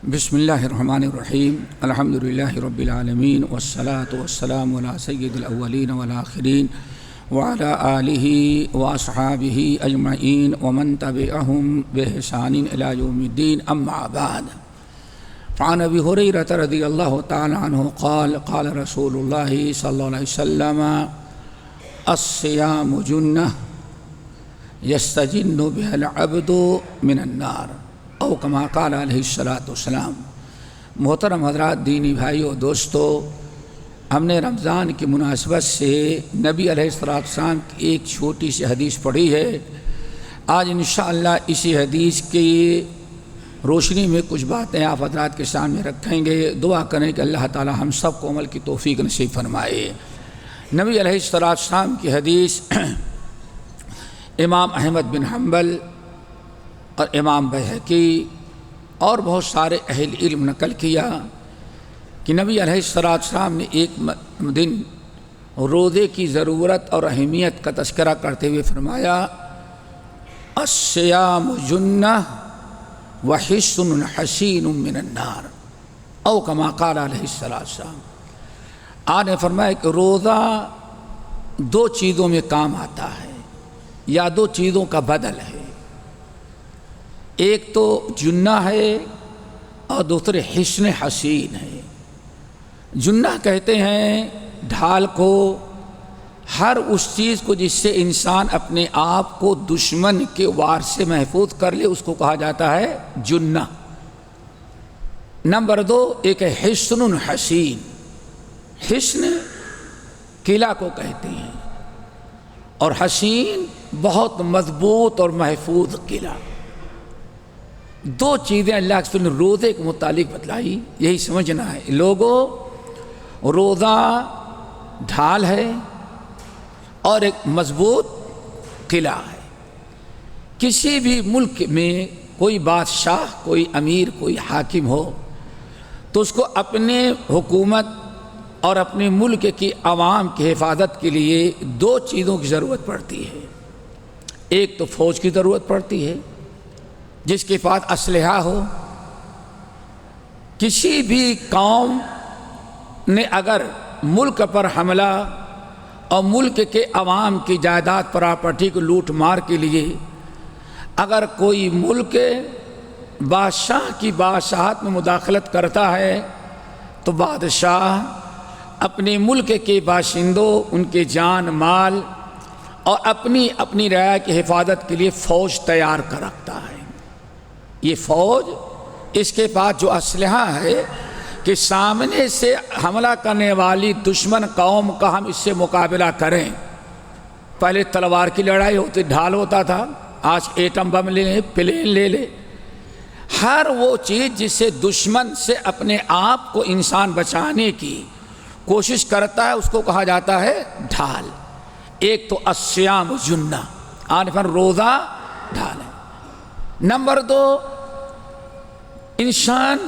بسم اللہ الرحمن الرحیم الحمدللہ رب العالمین والصلاة والسلام علی سید الاولین والآخرین وعلی آلہ واصحابہ اجمعین ومن تبعہم بإحسان الی یوم الدین اما بعد فعن ابی ہریرہ رضی اللہ تعالی عنہ قال قال رسول اللہ صلی اللہ علیہ وسلم الصیام جنہ یستجن بها العبد من النار او کما قال علیہ الصلاۃ والسلام۔ محترم حضرات، دینی بھائیو، دوستو، ہم نے رمضان کی مناسبت سے نبی علیہ السلام کی ایک چھوٹی سی حدیث پڑھی ہے۔ آج انشاءاللہ اسی حدیث کی روشنی میں کچھ باتیں آپ حضرات کے سامنے رکھیں گے۔ دعا کریں کہ اللہ تعالی ہم سب کو عمل کی توفیق نصیب فرمائے۔ نبی علیہ السلام کی حدیث امام احمد بن حنبل اور امام بیہقی اور بہت سارے اہل علم نقل کیا کہ نبی علیہ السلام نے ایک دن روزے کی ضرورت اور اہمیت کا تذکرہ کرتے ہوئے فرمایا الصیام جنہ وحصن حصین من النار او کما قال علیہ السلام۔ آپ نے فرمایا کہ روزہ دو چیزوں میں کام آتا ہے یا دو چیزوں کا بدل ہے، ایک تو جنہ ہے اور دوسرے حصن حسین ہے۔ جنہ کہتے ہیں ڈھال کو، ہر اس چیز کو جس سے انسان اپنے آپ کو دشمن کے وار سے محفوظ کر لے، اس کو کہا جاتا ہے جنہ۔ نمبر دو ایک ہے حصن حسین۔ حصن قلعہ کو کہتے ہیں اور حسین بہت مضبوط اور محفوظ قلعہ۔ دو چیزیں اللہ کے رسول نے روزے کے متعلق بتلائی، یہی سمجھنا ہے لوگوں، روزہ ڈھال ہے اور ایک مضبوط قلعہ ہے۔ کسی بھی ملک میں کوئی بادشاہ، کوئی امیر، کوئی حاکم ہو تو اس کو اپنے حکومت اور اپنے ملک کی عوام کی حفاظت کے لیے دو چیزوں کی ضرورت پڑتی ہے۔ ایک تو فوج کی ضرورت پڑتی ہے جس کے پاس اسلحہ ہو۔ کسی بھی قوم نے اگر ملک پر حملہ اور ملک کے عوام کی جائیداد پراپرٹی کو لوٹ مار کے لیے اگر کوئی ملک بادشاہ کی بادشاہت میں مداخلت کرتا ہے تو بادشاہ اپنے ملک کے باشندوں، ان کے جان مال اور اپنی رعایا کی حفاظت کے لیے فوج تیار کر رکھتا ہے۔ یہ فوج، اس کے پاس جو اسلحہ ہے کہ سامنے سے حملہ کرنے والی دشمن قوم کا ہم اس سے مقابلہ کریں۔ پہلے تلوار کی لڑائی ہوتی، ڈھال ہوتا تھا، آج ایٹم بم لے لیں، پلین لے لے، ہر وہ چیز جس سے دشمن سے اپنے آپ کو انسان بچانے کی کوشش کرتا ہے اس کو کہا جاتا ہے ڈھال۔ ایک تو الصیام جنہ، آنفر روزہ ڈھال ہے۔ نمبر دو انسان،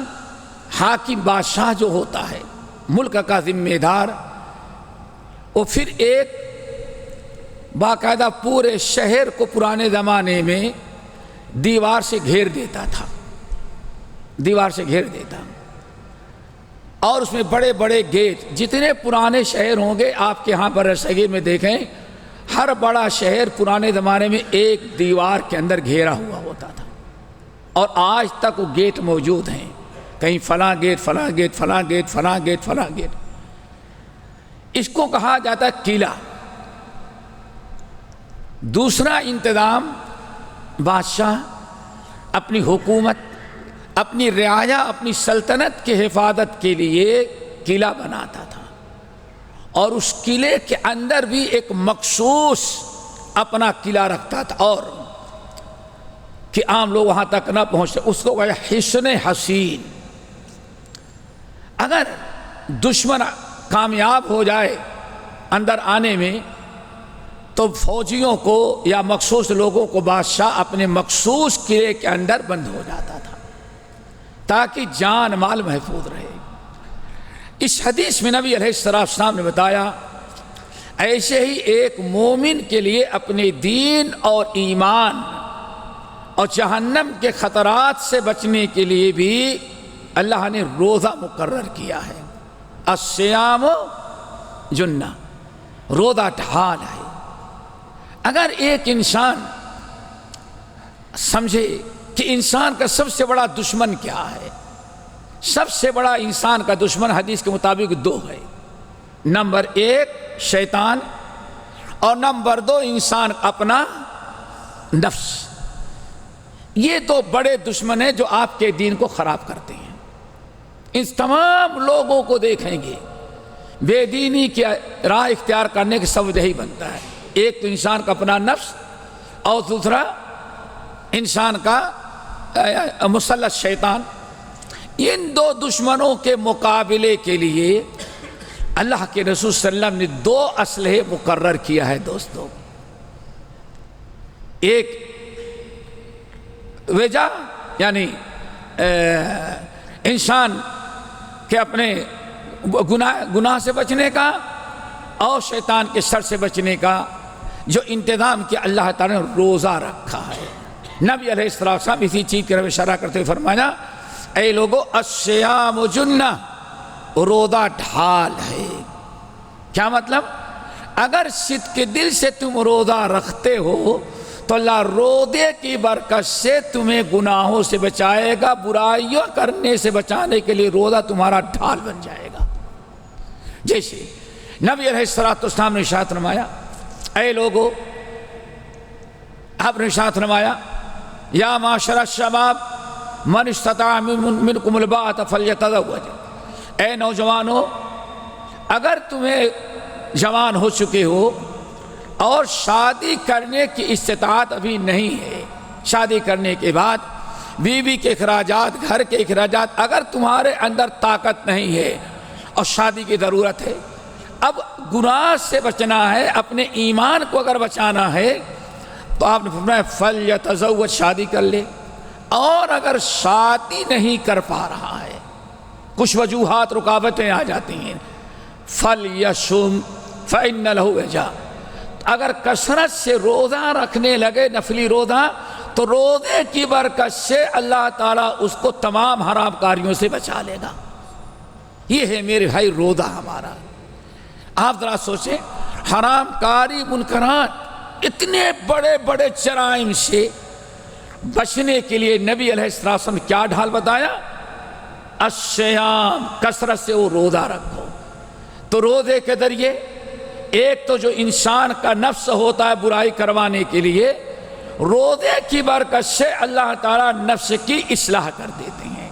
حاکم بادشاہ جو ہوتا ہے، ملک کا ذمہ دار، وہ پھر ایک باقاعدہ پورے شہر کو پرانے زمانے میں دیوار سے گھیر دیتا تھا، دیوار سے گھیر دیتا، اور اس میں بڑے بڑے گیٹ، جتنے پرانے شہر ہوں گے آپ کے ہاں برصغیر میں دیکھیں، ہر بڑا شہر پرانے زمانے میں ایک دیوار کے اندر گھیرا ہوا ہوتا تھا، اور آج تک وہ گیٹ موجود ہیں، کہیں فلاں گیٹ فلاں گیٹ فلاں گیٹ فلاں گیٹ فلاں گیٹ۔ اس کو کہا جاتا ہے قلعہ۔ دوسرا انتظام، بادشاہ اپنی حکومت، اپنی رعایا، اپنی سلطنت کی حفاظت کے لیے قلعہ بناتا تھا، اور اس قلعے کے اندر بھی ایک مخصوص اپنا قلعہ رکھتا تھا، اور کہ عام لوگ وہاں تک نہ پہنچتے، اس کو کہا حصن حسین۔ اگر دشمن کامیاب ہو جائے اندر آنے میں تو فوجیوں کو یا مخصوص لوگوں کو بادشاہ اپنے مخصوص قلعے کے اندر بند ہو جاتا تھا تاکہ جان مال محفوظ رہے۔ اس حدیث میں نبی علیہ السلام نے بتایا ایسے ہی ایک مومن کے لیے اپنے دین اور ایمان اور جہنم کے خطرات سے بچنے کے لیے بھی اللہ نے روزہ مقرر کیا ہے۔ الصیام جنہ، روزہ ڈھال ہے۔ اگر ایک انسان سمجھے کہ انسان کا سب سے بڑا دشمن کیا ہے، سب سے بڑا انسان کا دشمن حدیث کے مطابق دو ہے۔ نمبر ایک شیطان، اور نمبر دو انسان اپنا نفس۔ یہ دو بڑے دشمن ہیں جو آپ کے دین کو خراب کرتے ہیں۔ اس تمام لوگوں کو دیکھیں گے، بے دینی کی راہ اختیار کرنے کا سبب یہی بنتا ہے۔ ایک تو انسان کا اپنا نفس، اور دوسرا انسان کا مسلط شیطان۔ ان دو دشمنوں کے مقابلے کے لیے اللہ کے رسول صلی اللہ علیہ وسلم نے دو اسلحے مقرر کیا ہے دوستو۔ ایک وجہ یعنی انسان کے اپنے گناہ سے بچنے کا، اور شیطان کے شر سے بچنے کا جو انتظام کیا اللہ تعالیٰ نے روزہ رکھا ہے۔ نبی علیہ السلام اسی چیز کی روش شرح کرتے ہوئے فرمایا، اے لوگو الصیام جنہ، روزہ ڈھال ہے۔ کیا مطلب؟ اگر صدق کے دل سے تم روزہ رکھتے ہو تو اللہ روزے کی برکت سے تمہیں گناہوں سے بچائے گا، برائیوں کرنے سے بچانے کے لیے روزہ تمہارا ڈھال بن جائے گا۔ جیسے نبی علیہ السلام نے ارشاد فرمایا، اے لوگو، آپ نے ارشاد فرمایا، یا معاشر الشباب من استطاع منکم الباءۃ فلیتزوج، اے نوجوانوں، اگر تمہیں جوان ہو چکے ہو اور شادی کرنے کی استطاعت ابھی نہیں ہے، شادی کرنے کے بعد بیوی کے اخراجات، گھر کے اخراجات، اگر تمہارے اندر طاقت نہیں ہے اور شادی کی ضرورت ہے، اب گناہ سے بچنا ہے، اپنے ایمان کو اگر بچانا ہے تو آپ نے فرمایا فلیتزوج، شادی کر لے۔ اور اگر شادی نہیں کر پا رہا ہے، کچھ وجوہات رکاوٹیں آ جاتی ہیں، فلیصم فإن لہ وجا، اگر کثرت سے روزہ رکھنے لگے، نفلی روزہ، تو روزے کی برکت سے اللہ تعالیٰ اس کو تمام حرام کاریوں سے بچا لے گا۔ یہ ہے میرے بھائی روزہ ہمارا۔ آپ ذرا سوچیں، حرام کاری، منکرات، اتنے بڑے بڑے جرائم سے بچنے کے لیے نبی علیہ السلام نے کیا ڈھال بتایا؟ الصیام، کثرت سے وہ روزہ رکھو۔ تو روزے کے ذریعے ایک تو جو انسان کا نفس ہوتا ہے برائی کروانے کے لیے، روزے کی برکت سے اللہ تعالیٰ نفس کی اصلاح کر دیتے ہیں۔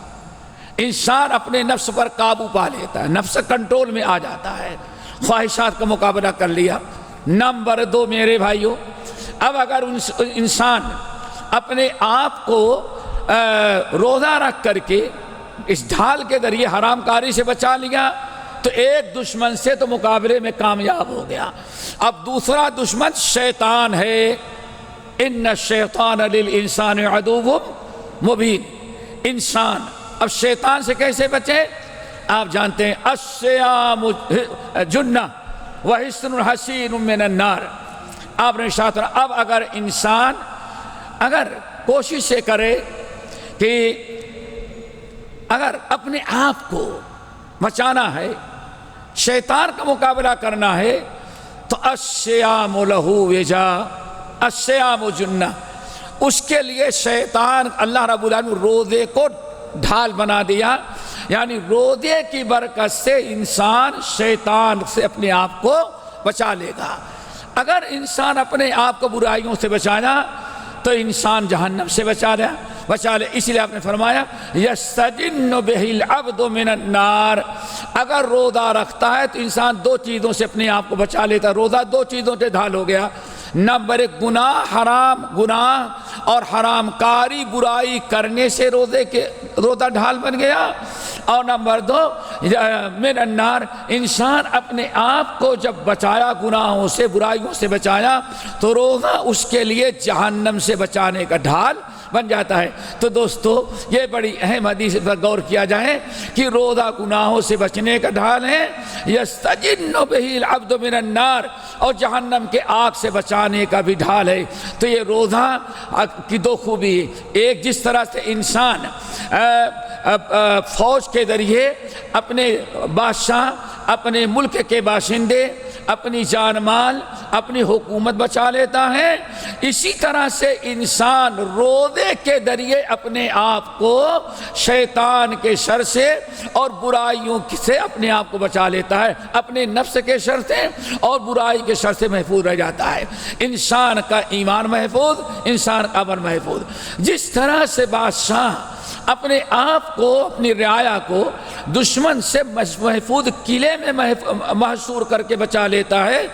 انسان اپنے نفس پر قابو پا لیتا ہے، نفس کنٹرول میں آ جاتا ہے، خواہشات کا مقابلہ کر لیا۔ نمبر دو میرے بھائیوں، اب اگر انسان اپنے آپ کو روزہ رکھ کر کے اس ڈھال کے ذریعے حرام کاری سے بچا لیا تو ایک دشمن سے تو مقابلے میں کامیاب ہو گیا۔ اب دوسرا دشمن شیطان ہے، ان الشیطان للانسان عدو مبین۔ انسان اب شیطان سے کیسے بچے؟ آپ جانتے ہیں، الصیام جنہ وحصن حصین من النار۔ آپ نے ارشاد فرمایا، اب اگر انسان اگر کوشش سے کرے کہ اگر اپنے آپ کو بچانا ہے، شیطان کا مقابلہ کرنا ہے، تو الصیام لہ وجا، الصیام جنہ، اس کے لیے شیطان اللہ رب العالمین روزے کو ڈھال بنا دیا۔ یعنی روزے کی برکت سے انسان شیطان سے اپنے آپ کو بچا لے گا۔ اگر انسان اپنے آپ کو برائیوں سے بچانا تو انسان جہنم سے بچا لے۔ اس لیے آپ نے فرمایا یستجن بہ العبد من النار، اگر روزہ رکھتا ہے تو انسان دو چیزوں سے اپنے آپ کو بچا لیتا ہے۔ روزہ دو چیزوں سے ڈھال ہو گیا، نمبر ایک گناہ، حرام گناہ اور حرام کاری برائی کرنے سے روزہ ڈھال بن گیا، اور نمبر دو من النار، انسان اپنے آپ کو جب بچایا، گناہوں سے برائیوں سے بچایا، تو روزہ اس کے لیے جہنم سے بچانے کا ڈھال بن جاتا ہے۔ تو دوستو یہ بڑی اہم حدیث پر غور کیا جائے کہ روزہ گناہوں سے بچنے کا ڈھال ہے، یستجن بہ العبد من النار، اور جہنم کے آگ سے بچانے کا بھی ڈھال ہے۔ تو یہ روزہ کی دو خوبی ہے، ایک جس طرح سے انسان فوج کے ذریعے اپنے بادشاہ، اپنے ملک کے باشندے، اپنی جان مال، اپنی حکومت بچا لیتا ہے، اسی طرح سے انسان روزے کے ذریعے اپنے آپ کو شیطان کے شر سے اور برائیوں سے اپنے آپ کو بچا لیتا ہے، اپنے نفس کے شر سے اور برائی کے شر سے محفوظ رہ جاتا ہے۔ انسان کا ایمان محفوظ، انسان کا عمل محفوظ۔ جس طرح سے بادشاہ اپنے آپ کو، اپنی رعایا کو دشمن سے محفوظ قلعے میں محصور کر کے بچا لیتا ہے،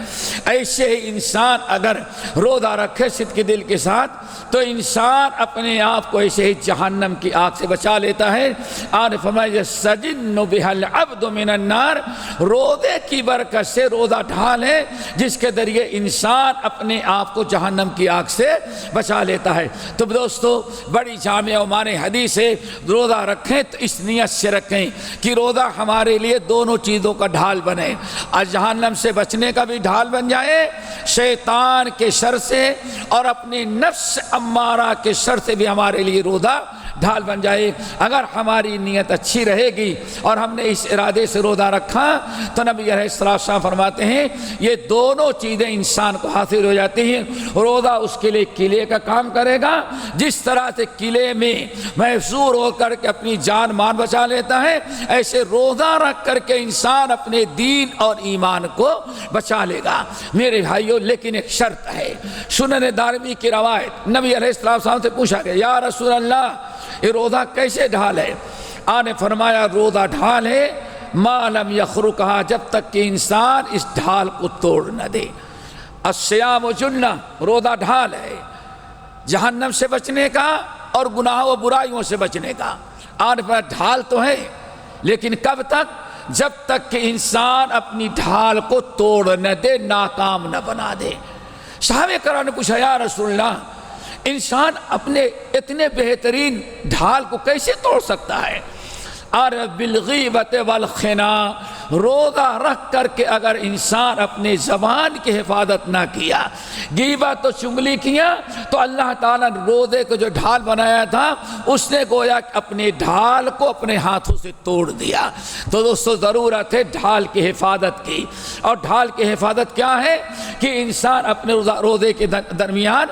ایسے ہی انسان اگر روزہ رکھے صدق کے دل کے ساتھ تو انسان اپنے آپ کو ایسے ہی جہنم کی آگ سے بچا لیتا ہے۔ آج فرمایا سجن بہ العبد من النار، روزے کی برکت سے روزہ ڈھال ہے جس کے ذریعے انسان اپنے آپ کو جہنم کی آگ سے بچا لیتا ہے۔ تو دوستو بڑی جامع و مانع حدیث ہے، روزہ رکھیں تو اس نیت سے رکھیں کہ روزہ ہمارے لیے دونوں چیزوں کا ڈھال بنے، اور جہنم سے بچنے کا بھی ڈھال بن جائے، شیطان کے شر سے اور اپنی نفس امارہ کے شر سے بھی ہمارے لیے روزہ ڈھال بن جائے۔ اگر ہماری نیت اچھی رہے گی اور ہم نے اس ارادے سے روزہ رکھا تو نبی علیہ السلام فرماتے ہیں یہ دونوں چیزیں انسان کو حاصل ہو جاتی ہیں۔ روزہ اس کے لیے قلعے کا کام کرے گا، جس طرح سے قلعے میں محصور ہو کر کے اپنی جان مان بچا لیتا ہے، ایسے روزہ رکھ کر کے انسان اپنے دین اور ایمان کو بچا لے گا۔ میرے بھائیوں لیکن ایک شرط ہے، سنن دارمی کی روایت، نبی علیہ السلام سے پوچھا گیا یا رسول اللہ یہ روزہ کیسے ڈھال ہے؟ آپ نے فرمایا روزہ ڈھال ہے ما لم یخرقھا، جب تک کہ انسان اس ڈھال کو توڑ نہ دے۔ الصیام جنہ، روزہ ڈھال ہے جہنم سے بچنے کا اور گناہوں و برائیوں سے بچنے کا۔ آج پر ڈھال تو ہے لیکن کب تک؟ جب تک کہ انسان اپنی ڈھال کو توڑ نہ دے، ناکام نہ بنا دے۔ صحابہ کرام نے پوچھا یا رسول اللہ انسان اپنے اتنے بہترین ڈھال کو کیسے توڑ سکتا ہے؟ اور بالغیبت والخنا، روزہ رکھ کر کے اگر انسان اپنے زبان کی حفاظت نہ کیا، غیبت و چغلی کیا، تو اللہ تعالیٰ نے روزے کو جو ڈھال بنایا تھا اس نے گویا اپنے ڈھال کو اپنے ہاتھوں سے توڑ دیا۔ تو دوستو ضرورت ہے ڈھال کی حفاظت کی، اور ڈھال کی حفاظت کیا ہے کہ انسان اپنے روزے کے درمیان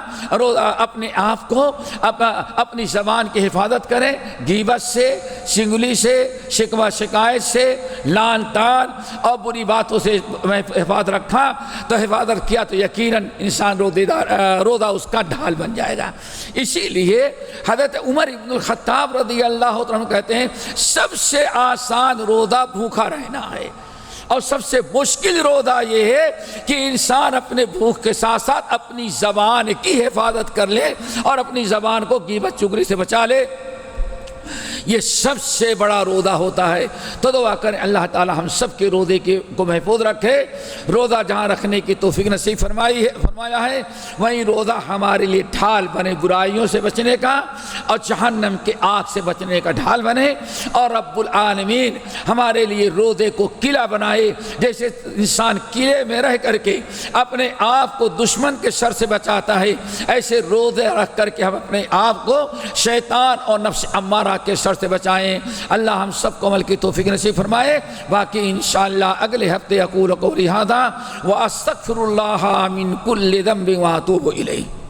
اپنے آپ کو اپنی زبان کی حفاظت کرے، غیبت سے، چغلی سے، شکوہ شکایت سے، لعن طعن اور بری باتوں سے حفاظت رکھا تو حفاظت کیا تو یقیناً انسان روزہ اس کا ڈھال بن جائے گا۔ اسی لیے حضرت عمر بن الخطاب رضی اللہ عنہ کہتے ہیں سب سے آسان روزہ بھوکا رہنا ہے، اور سب سے مشکل روزہ یہ ہے کہ انسان اپنے بھوک کے ساتھ ساتھ اپنی زبان کی حفاظت کر لے اور اپنی زبان کو غیبت چغلی سے بچا لے۔ یہ سب سے بڑا روزہ ہوتا ہے۔ تو دعا کریں اللہ تعالی ہم سب کے روزے کو محفوظ رکھے، روزہ جہاں رکھنے کی توفیق نصیب فرمایا ہے وہیں روزہ ہمارے لیے ڈھال بنے، برائیوں سے بچنے کا اور جہنم کے آگ سے بچنے کا ڈھال بنے، اور رب العالمین ہمارے لیے روزے کو قلعہ بنائے، جیسے انسان قلعے میں رہ کر کے اپنے آپ کو دشمن کے شر سے بچاتا ہے، ایسے روزے رکھ کر کے ہم اپنے آپ کو شیطان اور نفس امارہ کے شر سے بچائیں۔ اللہ ہم سب کو عمل کی توفیق نصیب فرمائے۔ باقی انشاءاللہ اگلے ہفتے اقول قولی ھذا واستغفر اللہ من کل ذنب واتوب الیہ۔